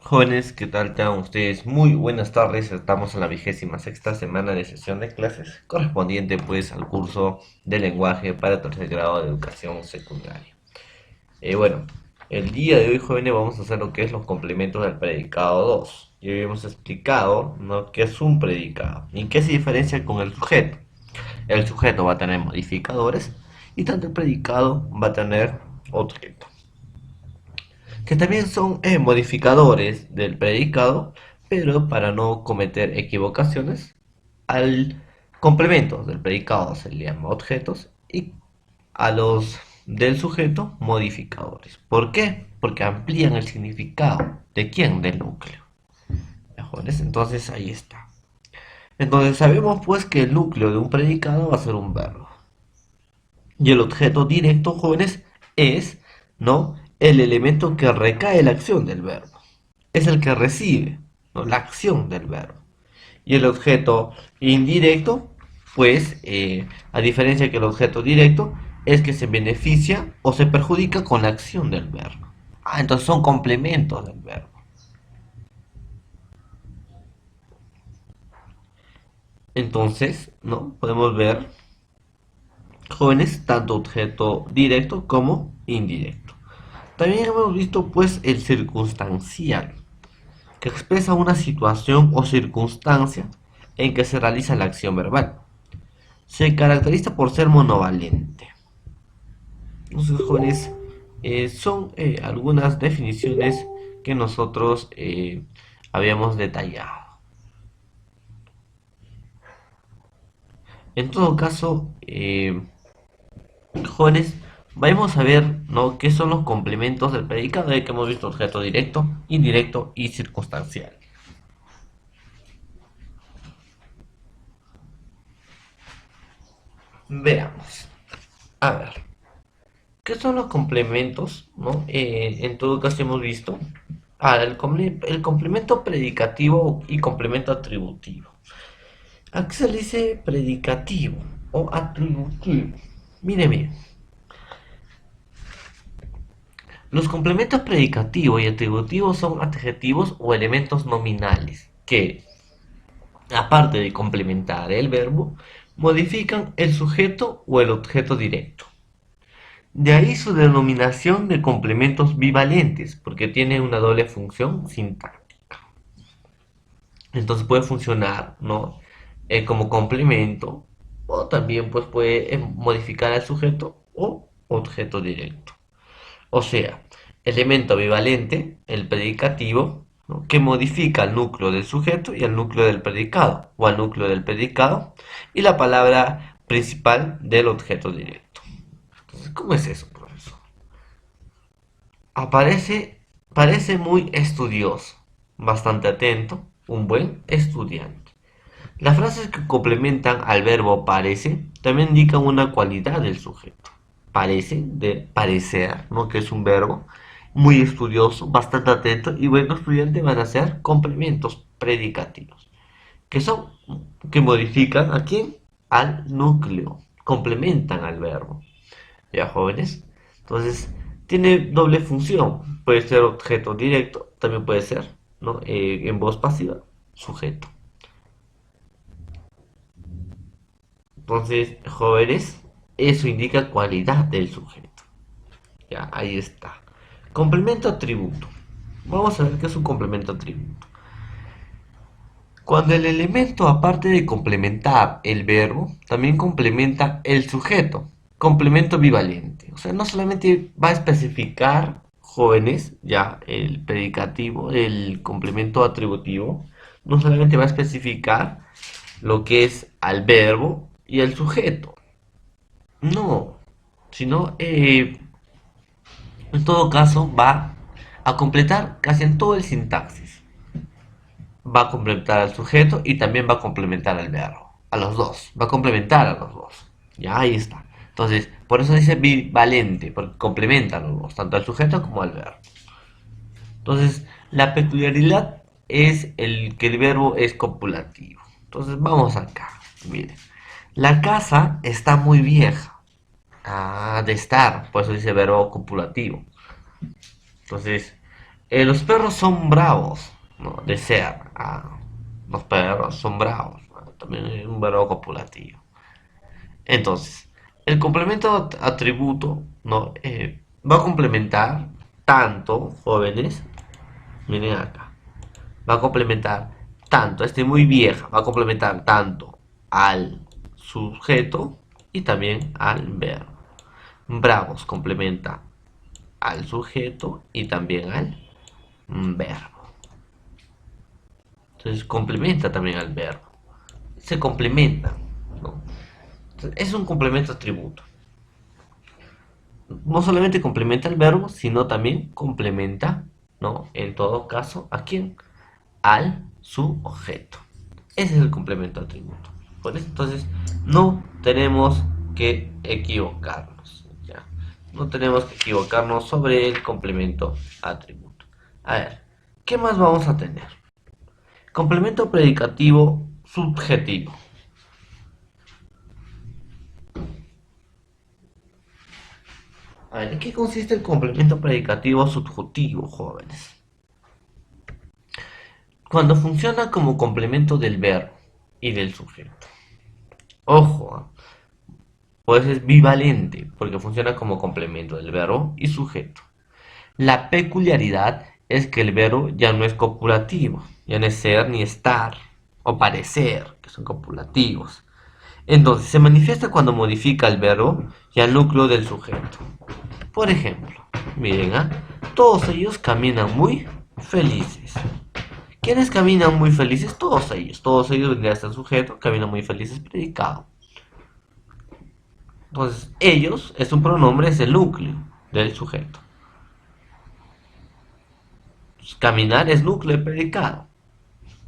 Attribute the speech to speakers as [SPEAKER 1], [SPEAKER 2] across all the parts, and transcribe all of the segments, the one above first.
[SPEAKER 1] Jóvenes, ¿qué tal? Tengan ustedes muy buenas tardes. Estamos en la 26ª semana de sesión de clases correspondiente pues al curso de lenguaje para tercer grado de educación secundaria. Bueno, el día de hoy, jóvenes, vamos a hacer lo que es los complementos del predicado 2. Ya habíamos explicado, ¿no?, qué es un predicado y qué se diferencia con el sujeto. El sujeto va a tener modificadores y tanto el predicado va a tener objeto, que también son modificadores del predicado, pero para no cometer equivocaciones, al complemento del predicado se le llama objetos y a los del sujeto modificadores. ¿Por qué? Porque amplían el significado. ¿De quién? Del núcleo. ¿Mejores? Entonces ahí está. Entonces sabemos pues que el núcleo de un predicado va a ser un verbo. Y el objeto directo, jóvenes, es, ¿no?, el elemento que recae en la acción del verbo. Es el que recibe, ¿no?, la acción del verbo. Y el objeto indirecto, pues, a diferencia que el objeto directo, es que se beneficia o se perjudica con la acción del verbo. Entonces son complementos del verbo. Entonces, ¿no?, podemos ver, jóvenes, tanto objeto directo como indirecto. También hemos visto, pues, el circunstancial, que expresa una situación o circunstancia en que se realiza la acción verbal. Se caracteriza por ser monovalente. Entonces, jóvenes, son algunas definiciones que nosotros habíamos detallado. En todo caso, jóvenes, vamos a ver, ¿no?, qué son los complementos del predicado, de que hemos visto objeto directo, indirecto y circunstancial. Veamos. A ver, ¿qué son los complementos? ¿No? En todo caso hemos visto el complemento predicativo y complemento atributivo. ¿A qué se le dice predicativo o atributivo? Mire bien, los complementos predicativo y atributivo son adjetivos o elementos nominales que, aparte de complementar el verbo, modifican el sujeto o el objeto directo. De ahí su denominación de complementos bivalentes, porque tiene una doble función sintáctica. Entonces puede funcionar, ¿no?, como complemento, o también pues puede modificar al sujeto o objeto directo. O sea, elemento bivalente, el predicativo, ¿no?, que modifica al núcleo del sujeto y al núcleo del predicado, o al núcleo del predicado y la palabra principal del objeto directo. Entonces, ¿cómo es eso, profesor? Parece muy estudioso, bastante atento, un buen estudiante. Las frases que complementan al verbo parece también indican una cualidad del sujeto. Parece, de parecer, ¿no?, que es un verbo, muy estudioso, bastante atento y buen estudiante van a ser complementos predicativos, que son, que modifican a quién, al núcleo, complementan al verbo. ¿Ya, jóvenes? Entonces, tiene doble función. Puede ser objeto directo, también puede ser, ¿no?, en voz pasiva, sujeto. Entonces, jóvenes, eso indica cualidad del sujeto. Ya, ahí está. Complemento atributo. Vamos a ver qué es un complemento atributo. Cuando el elemento, aparte de complementar el verbo, también complementa el sujeto. Complemento bivalente. O sea, no solamente va a especificar, jóvenes, ya el predicativo, el complemento atributivo, no solamente va a especificar lo que es al verbo y al sujeto. No, sino en todo caso va a completar casi en todo el sintaxis. Va a complementar al sujeto y también va a complementar al verbo. A los dos. Va a complementar a los dos. Ya, ahí está. Entonces, por eso dice bivalente, porque complementa a los dos, tanto al sujeto como al verbo. Entonces, la peculiaridad es el que el verbo es copulativo. Entonces, vamos acá. Miren. La casa está muy vieja. De estar. Por eso dice verbo copulativo. Entonces, Los perros son bravos, ¿no? De ser. Los perros son bravos, ¿no? También es un verbo copulativo. Entonces, el complemento atributo, ¿no? Va a complementar tanto, jóvenes, miren acá, va a complementar tanto, muy vieja, va a complementar tanto al sujeto y también al verbo. Bravos complementa al sujeto y también al verbo. Entonces complementa también al verbo. Se complementa, ¿no? Entonces, es un complemento atributo. No solamente complementa el verbo, sino también complementa, ¿no? En todo caso, ¿a quién? Al sujeto. Ese es el complemento atributo. Por eso, entonces, no tenemos que equivocarnos. ¿Ya? No tenemos que equivocarnos sobre el complemento atributo. A ver, ¿qué más vamos a tener? Complemento predicativo subjetivo. A ver, ¿en qué consiste el complemento predicativo subjetivo, jóvenes? Cuando funciona como complemento del verbo y del sujeto. Ojo, pues es bivalente porque funciona como complemento del verbo y sujeto. La peculiaridad es que el verbo ya no es copulativo, ya no es ser ni estar o parecer, que son copulativos. Entonces se manifiesta cuando modifica el verbo y al núcleo del sujeto. Por ejemplo, miren, todos ellos caminan muy felices. ¿Quiénes caminan muy felices? Todos ellos. Todos ellos vendrían a ser sujeto, caminan muy felices, predicado. Entonces, ellos es un pronombre, es el núcleo del sujeto. Caminar es núcleo de predicado.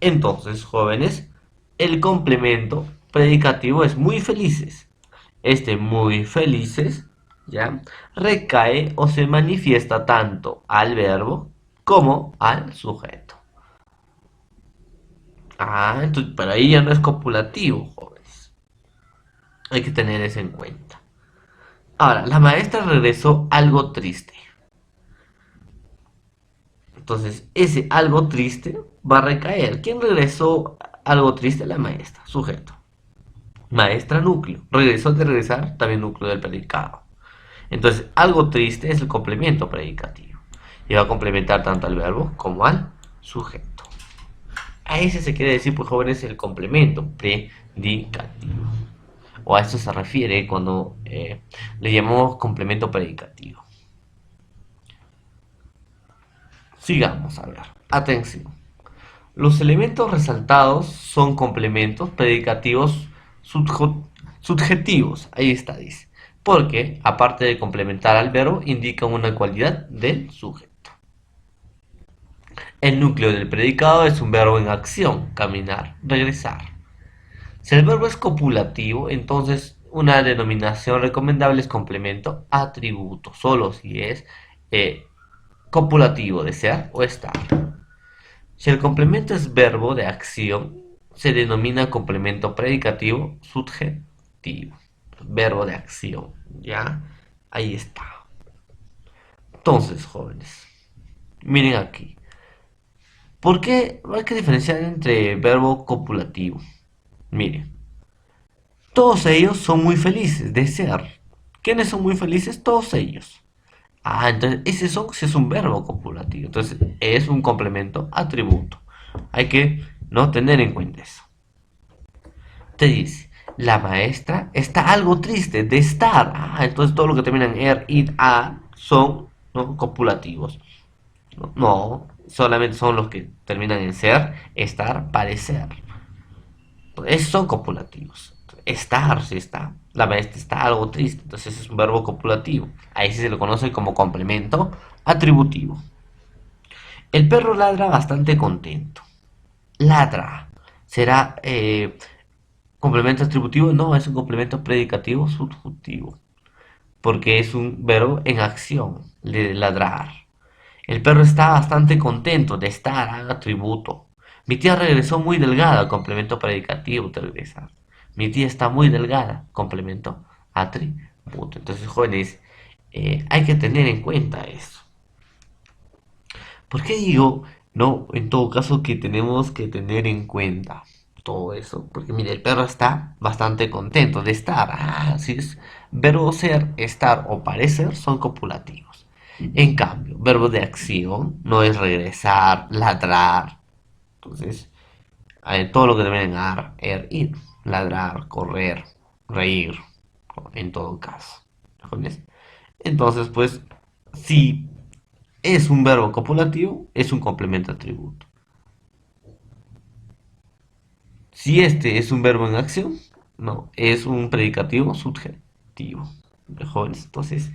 [SPEAKER 1] Entonces, jóvenes, el complemento predicativo es muy felices. Este muy felices, ¿ya? Recae o se manifiesta tanto al verbo como al sujeto. Entonces, para ahí ya no es copulativo, jóvenes. Hay que tener eso en cuenta. Ahora, la maestra regresó algo triste. Entonces, ese algo triste va a recaer. ¿Quién regresó algo triste? La maestra, sujeto. Maestra, núcleo. Regresó de regresar, también núcleo del predicado. Entonces, algo triste es el complemento predicativo. Y va a complementar tanto al verbo como al sujeto. A ese se quiere decir, pues jóvenes, el complemento predicativo. O a eso se refiere cuando le llamamos complemento predicativo. Sigamos a ver. Atención. Los elementos resaltados son complementos predicativos subjetivos. Ahí está, dice. Porque, aparte de complementar al verbo, indican una cualidad del sujeto. El núcleo del predicado es un verbo en acción, caminar, regresar. Si el verbo es copulativo, entonces una denominación recomendable es complemento atributo, solo si es copulativo de ser o estar. Si el complemento es verbo de acción, se denomina complemento predicativo subjetivo. Verbo de acción, ¿ya? Ahí está. Entonces, jóvenes, miren aquí. ¿Por qué hay que diferenciar entre verbo copulativo? Miren, todos ellos son muy felices de ser. ¿Quiénes son muy felices? Todos ellos. Entonces ese son si es un verbo copulativo. Entonces es un complemento atributo. Hay que no tener en cuenta eso. Te dice, la maestra está algo triste de estar. Entonces todo lo que termina en er, id, a son, ¿no?, copulativos. No, no, solamente son los que terminan en ser, estar, parecer. Esos son copulativos. Estar, si está. La maestra está algo triste. Entonces es un verbo copulativo. Ahí sí se lo conoce como complemento atributivo. El perro ladra bastante contento. Ladra. ¿Será complemento atributivo? No, es un complemento predicativo subjuntivo. Porque es un verbo en acción. De ladrar. El perro está bastante contento de estar, atributo. Mi tía regresó muy delgada, complemento predicativo de regresar. Mi tía está muy delgada, complemento atributo. Entonces, jóvenes, hay que tener en cuenta eso. ¿Por qué digo, no, en todo caso que tenemos que tener en cuenta todo eso? Porque mire, el perro está bastante contento de estar. Así es. Verbo ser, estar o parecer son copulativos. En cambio, verbo de acción no es regresar, ladrar. Entonces, todo lo que deben dar, ir, ladrar, correr, reír, en todo caso. ¿Entiendes? Entonces, pues, si es un verbo copulativo, es un complemento atributo. Si este es un verbo en acción, no, es un predicativo subjetivo. Jóvenes, entonces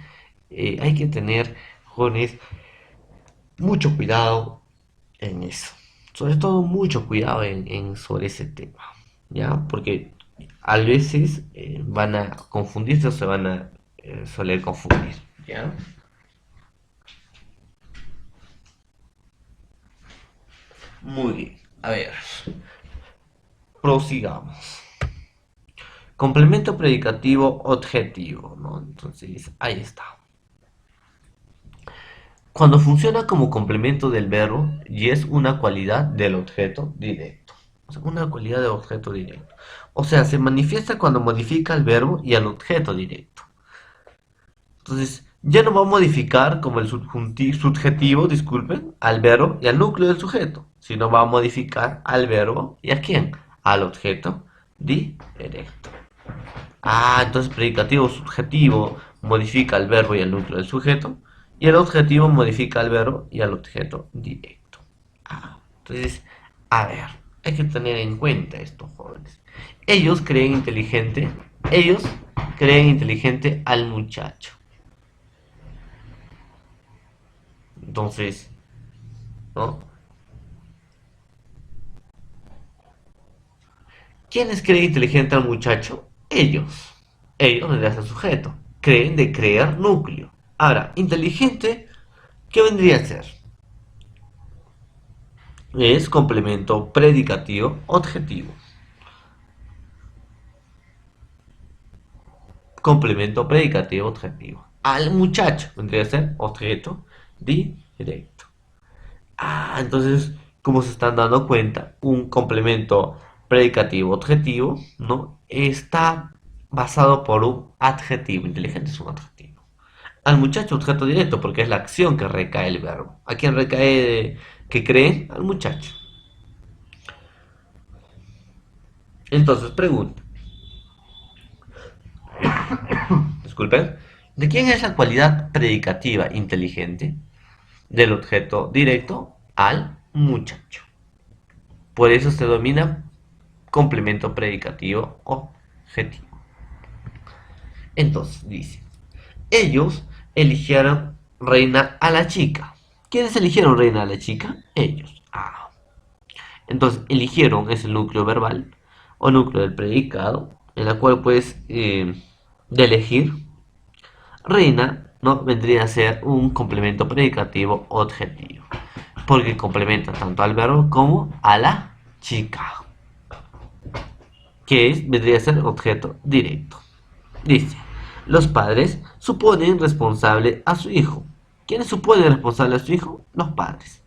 [SPEAKER 1] hay que tener, jóvenes, mucho cuidado en eso. Sobre todo mucho cuidado sobre ese tema, ¿ya? Porque a veces van a confundirse o se van a soler confundir, ¿ya? Muy bien, a ver, prosigamos. Complemento predicativo objetivo, ¿no? Entonces, ahí está. Cuando funciona como complemento del verbo y es una cualidad del objeto directo. O sea, una cualidad del objeto directo. O sea, se manifiesta cuando modifica el verbo y al objeto directo. Entonces, ya no va a modificar como el subjetivo, disculpen, al verbo y al núcleo del sujeto, sino va a modificar al verbo y a quién, al objeto directo. Entonces predicativo subjetivo modifica el verbo y el núcleo del sujeto, y el objetivo modifica el verbo y al objeto directo. Entonces, a ver, hay que tener en cuenta esto, jóvenes. Ellos creen inteligente, ellos creen inteligente al muchacho. Entonces, ¿no? ¿Quiénes creen inteligente al muchacho? Ellos. Ellos vendría a ser sujeto. Creen de crear núcleo. Ahora, inteligente, ¿qué vendría a ser? Es complemento predicativo objetivo. Complemento predicativo objetivo. Al muchacho vendría a ser objeto directo. Entonces, como se están dando cuenta, un complemento predicativo objetivo, ¿no? Está basado por un adjetivo. Inteligente es un adjetivo. Al muchacho objeto directo porque es la acción que recae el verbo. ¿A quién recae que cree? Al muchacho. Entonces, pregunta. Disculpen. ¿De quién es la cualidad predicativa inteligente? Del objeto directo al muchacho. Por eso se denomina complemento predicativo objetivo. Entonces dice, ellos eligieron reina a la chica. ¿Quiénes eligieron reina a la chica? Ellos. Entonces, eligieron es el núcleo verbal o núcleo del predicado, en la cual puedes de elegir. Reina, ¿no? Vendría a ser un complemento predicativo objetivo, porque complementa tanto al verbo como a la chica, vendría a ser objeto directo. Dice, los padres suponen responsable a su hijo. ¿Quiénes suponen responsable a su hijo? Los padres.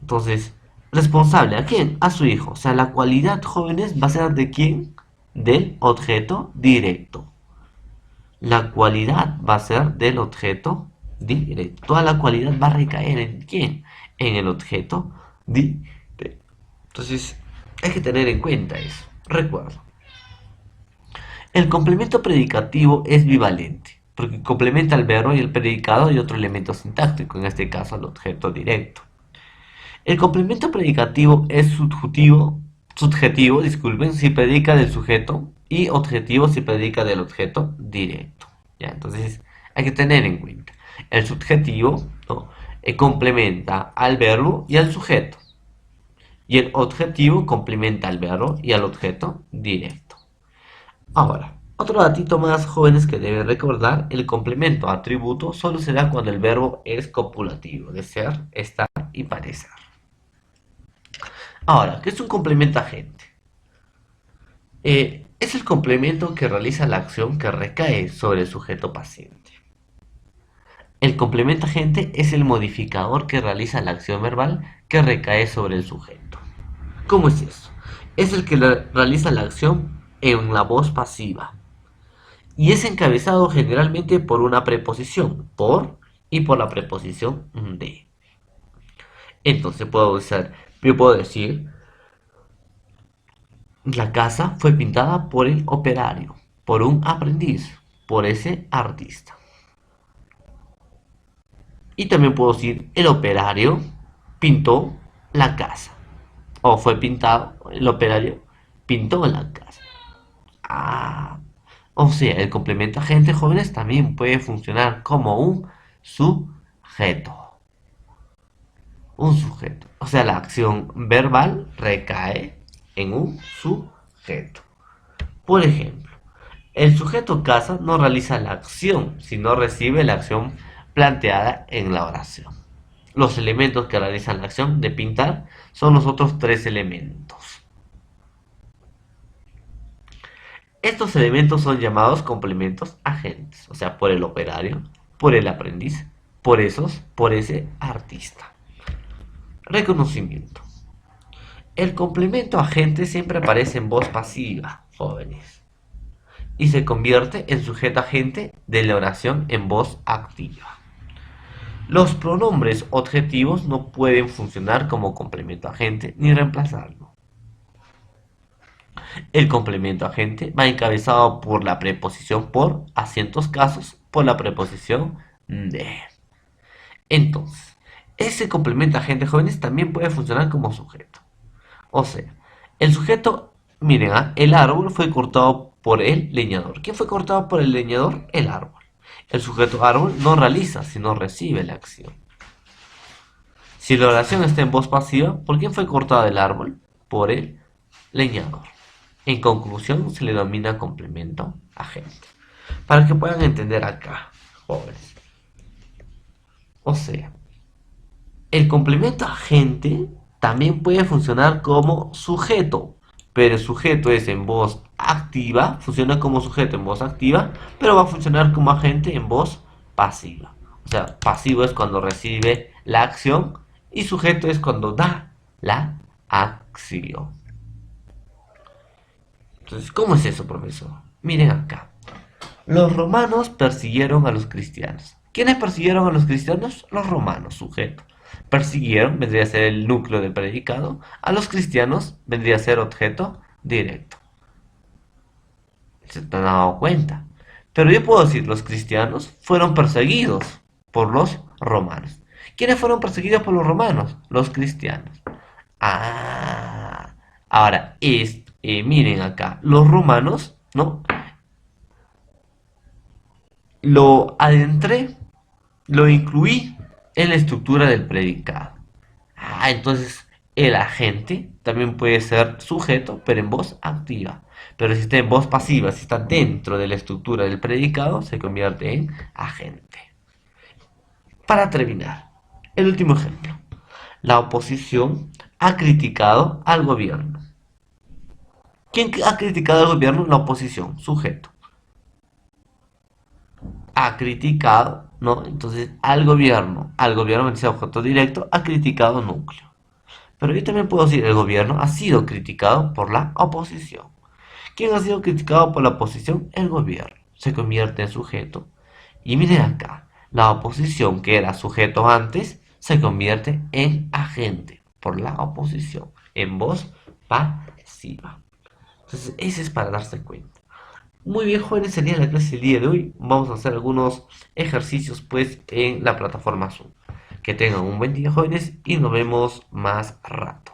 [SPEAKER 1] Entonces, responsable a quién? A su hijo. O sea, la cualidad, jóvenes, va a ser de quién? Del objeto directo. La cualidad va a ser del objeto directo. Toda la cualidad va a recaer en quién? En el objeto directo. Entonces, hay que tener en cuenta eso. Recuerdo. El complemento predicativo es bivalente, porque complementa al verbo y el predicado y otro elemento sintáctico, en este caso al objeto directo. El complemento predicativo es subjetivo, disculpen, si predica del sujeto y objetivo si predica del objeto directo. ¿Ya? Entonces hay que tener en cuenta. El subjetivo, ¿no? Complementa al verbo y al sujeto. Y el objetivo complementa al verbo y al objeto directo. Ahora, otro datito más, jóvenes, que deben recordar, el complemento atributo solo se da cuando el verbo es copulativo, de ser, estar y parecer. Ahora, ¿qué es un complemento agente? Es el complemento que realiza la acción que recae sobre el sujeto paciente. El complemento agente es el modificador que realiza la acción verbal que recae sobre el sujeto. ¿Cómo es eso? Es el que realiza la acción en la voz pasiva y es encabezado generalmente por una preposición, por y por la preposición de. Entonces yo puedo decir, la casa fue pintada por el operario, por un aprendiz, por ese artista. Y también puedo decir, el operario pintó la casa. O fue pintado, el operario pintó la casa. Ah, o sea, el complemento agente jóvenes también puede funcionar como un sujeto. Un sujeto. O sea, la acción verbal recae en un sujeto. Por ejemplo, el sujeto casa no realiza la acción, sino recibe la acción planteada en la oración. Los elementos que realizan la acción de pintar son los otros tres elementos. Estos elementos son llamados complementos agentes, o sea, por el operario, por el aprendiz, por ese artista. Reconocimiento. El complemento agente siempre aparece en voz pasiva, jóvenes, y se convierte en sujeto agente de la oración en voz activa. Los pronombres objetivos no pueden funcionar como complemento agente ni reemplazarlo. El complemento agente va encabezado por la preposición por, a ciertos casos, por la preposición de. Entonces, ese complemento agente jóvenes también puede funcionar como sujeto. O sea, el sujeto, miren, el árbol fue cortado por el leñador. ¿Quién fue cortado por el leñador? El árbol. El sujeto árbol no realiza, sino recibe la acción. Si la oración está en voz pasiva, ¿por quién fue cortado el árbol? Por el leñador. En conclusión, se le denomina complemento agente. Para que puedan entender acá, jóvenes. O sea, el complemento agente también puede funcionar como sujeto, pero el sujeto es en voz activa, funciona como sujeto en voz activa, pero va a funcionar como agente en voz pasiva. O sea, pasivo es cuando recibe la acción y sujeto es cuando da la acción. Entonces, ¿cómo es eso, profesor? Miren acá. Los romanos persiguieron a los cristianos. ¿Quiénes persiguieron a los cristianos? Los romanos, sujeto. Persiguieron, vendría a ser el núcleo del predicado. A los cristianos vendría a ser objeto directo. ¿Se te han dado cuenta? Pero yo puedo decir, los cristianos fueron perseguidos por los romanos. ¿Quiénes fueron perseguidos por los romanos? Los cristianos. Ah, ahora, miren acá, los romanos, ¿no? Lo adentré, lo incluí en la estructura del predicado. Ah, entonces el agente también puede ser sujeto, pero en voz activa. Pero si está en voz pasiva, si está dentro de la estructura del predicado, se convierte en agente. Para terminar, el último ejemplo. La oposición ha criticado al gobierno. ¿Quién ha criticado al gobierno? La oposición, sujeto. Ha criticado, ¿no? Entonces, al gobierno, ese objeto directo, ha criticado núcleo. Pero yo también puedo decir, el gobierno ha sido criticado por la oposición. ¿Quién ha sido criticado por la oposición? El gobierno. Se convierte en sujeto. Y miren acá, la oposición que era sujeto antes, se convierte en agente por la oposición, en voz pasiva. Entonces, ese es para darse cuenta. Muy bien, jóvenes, sería la clase del día de hoy. Vamos a hacer algunos ejercicios pues en la plataforma Zoom. Que tengan un buen día, jóvenes, y nos vemos más rato.